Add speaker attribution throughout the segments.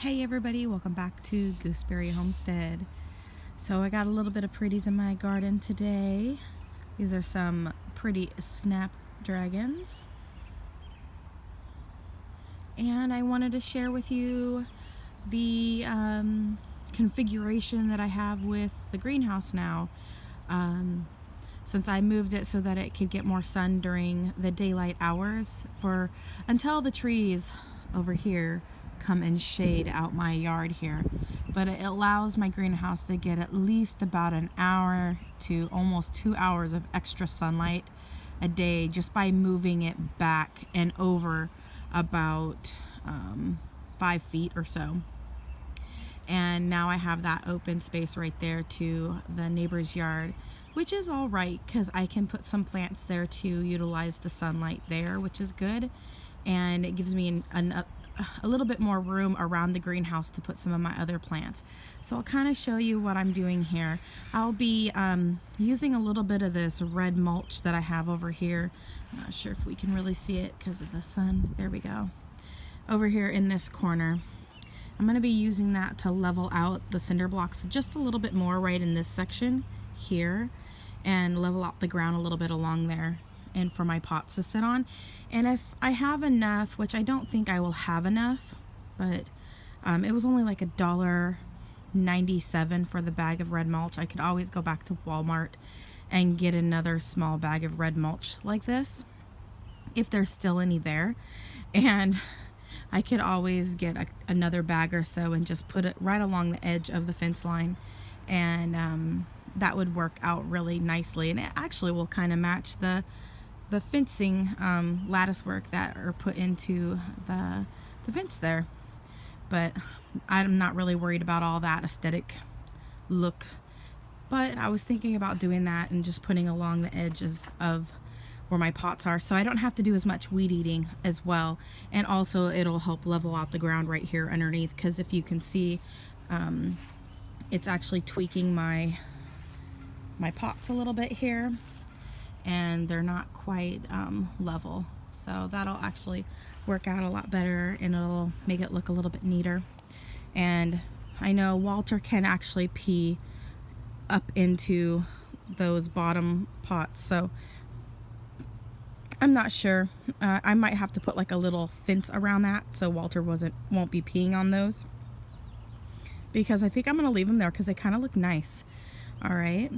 Speaker 1: Hey everybody, welcome back to Gooseberry Homestead. So I got a little bit of pretties in my garden today. These are some pretty snapdragons. And I wanted to share with you the configuration that I have with the greenhouse now. Since I moved it so that it could get more sun during the daylight hours until the trees over here come and shade out my yard here. But it allows my greenhouse to get at least about an hour to almost 2 hours of extra sunlight a day just by moving it back and over about 5 feet or so. And now I have that open space right there to the neighbor's yard, which is all right because I can put some plants there to utilize the sunlight there, which is good. And it gives me a little bit more room around the greenhouse to put some of my other plants. So I'll kind of show you what I'm doing here. I'll be using a little bit of this red mulch that I have over here. I'm not sure if we can really see it because of the sun. There we go. Over here in this corner. I'm going to be using that to level out the cinder blocks just a little bit more right in this section here and level out the ground a little bit along there and for my pots to sit on. And if I have enough, which I don't think I will have enough, but it was only like $1.97 for the bag of red mulch. I could always go back to Walmart and get another small bag of red mulch like this if there's still any there, and I could always get another bag or so and just put it right along the edge of the fence line, and that would work out really nicely, and it actually will kind of match the fencing lattice work that are put into the fence there. But I'm not really worried about all that aesthetic look, but I was thinking about doing that and just putting along the edges of where my pots are, so I don't have to do as much weed eating as well. And also it'll help level out the ground right here underneath, because if you can see, it's actually tweaking my pots a little bit here, and they're not quite level, so that'll actually work out a lot better and it'll make it look a little bit neater. And I know Walter can actually pee up into those bottom pots, so I'm not sure. I might have to put like a little fence around that so Walter won't be peeing on those, because I think I'm gonna leave them there because they kind of look nice. All right,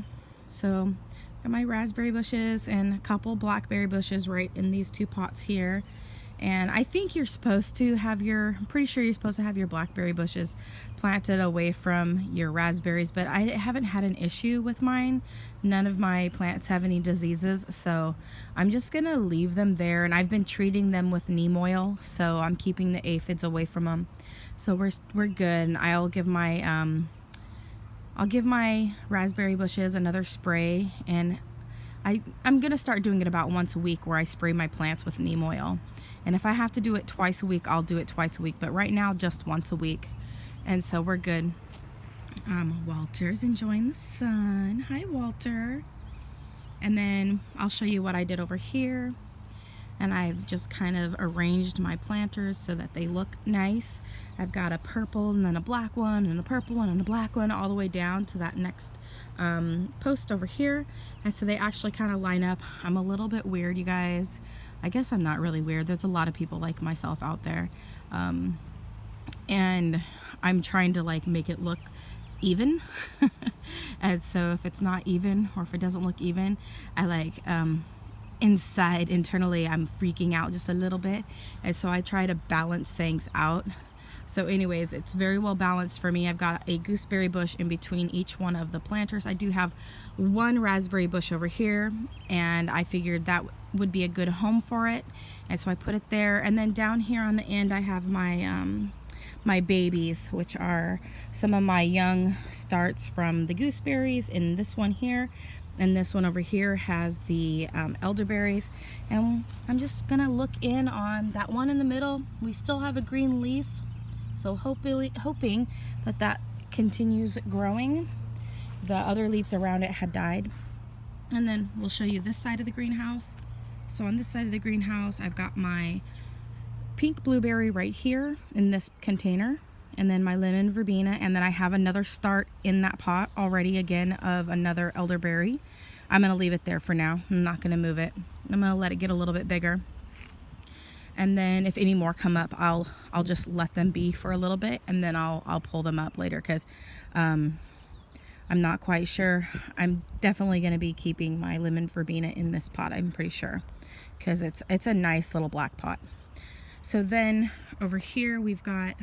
Speaker 1: so got my raspberry bushes and a couple blackberry bushes right in these two pots here. And I think you're supposed to have I'm pretty sure you're supposed to have your blackberry bushes planted away from your raspberries, but I haven't had an issue with mine. None of my plants have any diseases, so I'm just gonna leave them there. And I've been treating them with neem oil, so I'm keeping the aphids away from them. So we're good. And I'll give my raspberry bushes another spray, and I'm gonna start doing it about once a week, where I spray my plants with neem oil. And if I have to do it twice a week, I'll do it twice a week, but right now just once a week. And so we're good. Walter's enjoying the sun. Hi, Walter. And then I'll show you what I did over here. And I've just kind of arranged my planters so that they look nice. I've got a purple and then a black one and a purple one and a black one all the way down to that next post over here. And so they actually kind of line up. I'm a little bit weird, you guys. I guess I'm not really weird. There's a lot of people like myself out there. And I'm trying to like make it look even. And so if it's not even, or if it doesn't look even, I like internally I'm freaking out just a little bit, and so I try to balance things out. So anyways, it's very well balanced for me. I've got a gooseberry bush in between each one of the planters. I do have one raspberry bush over here, and I figured that would be a good home for it, and so I put it there. And then down here on the end I have my my babies, which are some of my young starts from the gooseberries in this one here. And this one over here has the elderberries. And I'm just gonna look in on that one in the middle. We still have a green leaf, so hoping that continues growing. The other leaves around it had died. And then we'll show you this side of the greenhouse. So on this side of the greenhouse, I've got my pink blueberry right here in this container. and then my lemon verbena, and then I have another start in that pot already again of another elderberry. I'm going to leave it there for now. I'm not going to move it. I'm going to let it get a little bit bigger. And then if any more come up, I'll just let them be for a little bit, and then I'll pull them up later, because I'm not quite sure. I'm definitely going to be keeping my lemon verbena in this pot, I'm pretty sure, because it's a nice little black pot. So then over here we've got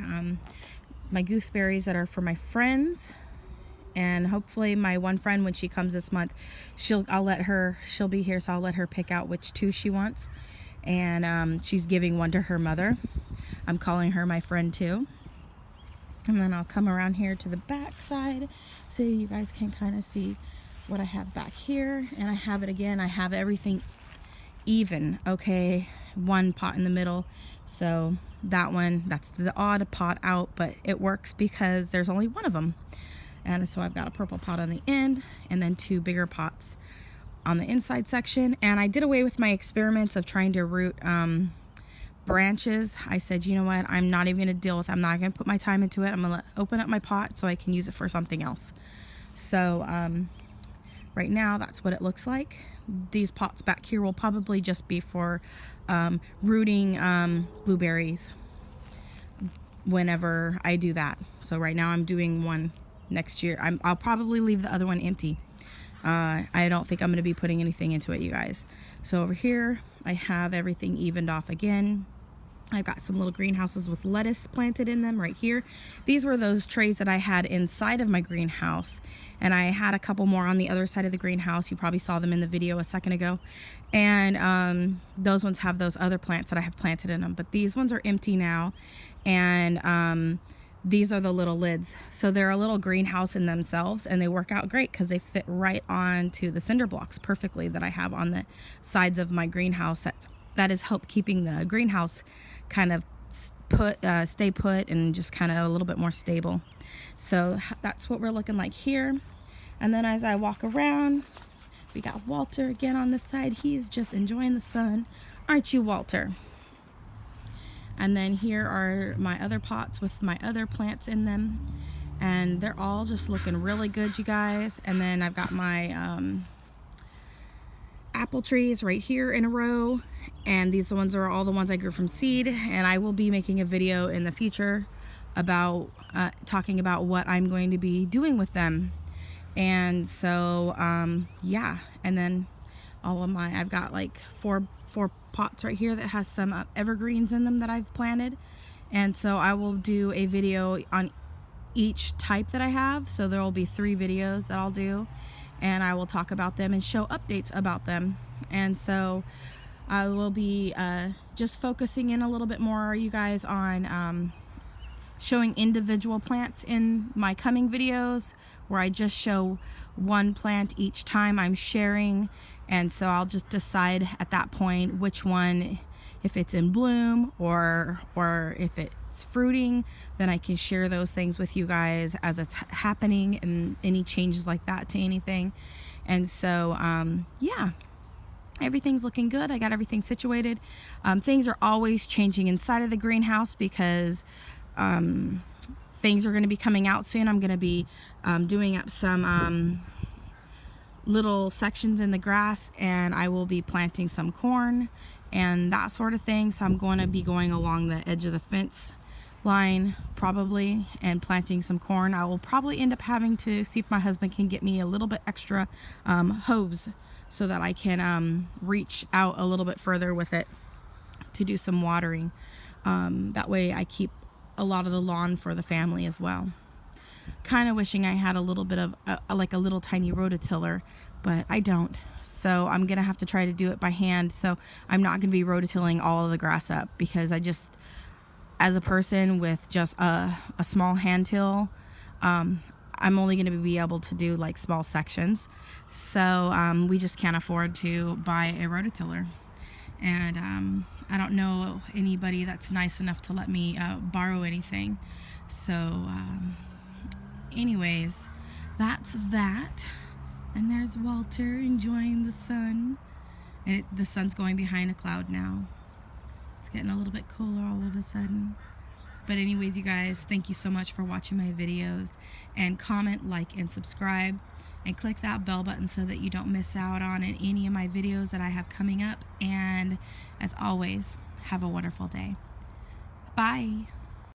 Speaker 1: my gooseberries that are for my friends, and hopefully my one friend, when she comes this month, she'll be here, so I'll let her pick out which 2 she wants. And she's giving one to her mother. I'm calling her my friend too. And then I'll come around here to the back side so you guys can kind of see what I have back here. And I have it again, I have everything even, okay? One pot in the middle. So that one, that's the odd pot out, but it works because there's only one of them. And so I've got a purple pot on the end, and then 2 bigger pots on the inside section. And I did away with my experiments of trying to root branches. I said, you know what, I'm not even going to deal with it. I'm not going to put my time into it. I'm going to open up my pot so I can use it for something else. So right now that's what it looks like. These pots back here will probably just be for rooting blueberries whenever I do that. So right now I'm doing one. Next year I'll probably leave the other one empty. I don't think I'm going to be putting anything into it, you guys. So over here I have everything evened off again. I've got some little greenhouses with lettuce planted in them right here. These were those trays that I had inside of my greenhouse, and I had a couple more on the other side of the greenhouse. You probably saw them in the video a second ago. And those ones have those other plants that I have planted in them, but these ones are empty now. And these are the little lids, so they're a little greenhouse in themselves, and they work out great because they fit right onto the cinder blocks perfectly that I have on the sides of my greenhouse. That has helped keeping the greenhouse kind of stay put and just kind of a little bit more stable. So that's what we're looking like here. And then as I walk around, we got Walter again on this side. He's just enjoying the sun, aren't you, Walter? And then here are my other pots with my other plants in them, and they're all just looking really good, you guys. And then I've got my apple trees right here in a row, and these ones are all the ones I grew from seed. And I will be making a video in the future about talking about what I'm going to be doing with them. And so yeah, and then all of my, I've got like four pots right here that has some evergreens in them that I've planted. And so I will do a video on each type that I have. So there will be 3 videos that I'll do, and I will talk about them and show updates about them. And so I will be just focusing in a little bit more, you guys, on showing individual plants in my coming videos, where I just show one plant each time I'm sharing. And so I'll just decide at that point which one, if it's in bloom or if it's fruiting, then I can share those things with you guys as it's happening, and any changes like that to anything. And so yeah, everything's looking good. I got everything situated. Things are always changing inside of the greenhouse because things are going to be coming out soon. I'm going to be doing up some little sections in the grass, and I will be planting some corn and that sort of thing. So I'm going to be going along the edge of the fence line probably and planting some corn. I will probably end up having to see if my husband can get me a little bit extra hose so that I can reach out a little bit further with it to do some watering. That way I keep a lot of the lawn for the family as well. Kind of wishing I had a little bit of like a little tiny rototiller, but I don't. So I'm gonna have to try to do it by hand. So I'm not gonna be rototilling all of the grass up, because I just, as a person with just a small hand till, I'm only gonna be able to do like small sections. So we just can't afford to buy a rototiller. And I don't know anybody that's nice enough to let me borrow anything. So anyways, that's that. And there's Walter enjoying the sun. And the sun's going behind a cloud now. It's getting a little bit cooler all of a sudden. But anyways, you guys, thank you so much for watching my videos, and comment, like, and subscribe, and click that bell button so that you don't miss out on any of my videos that I have coming up. And as always, have a wonderful day. Bye.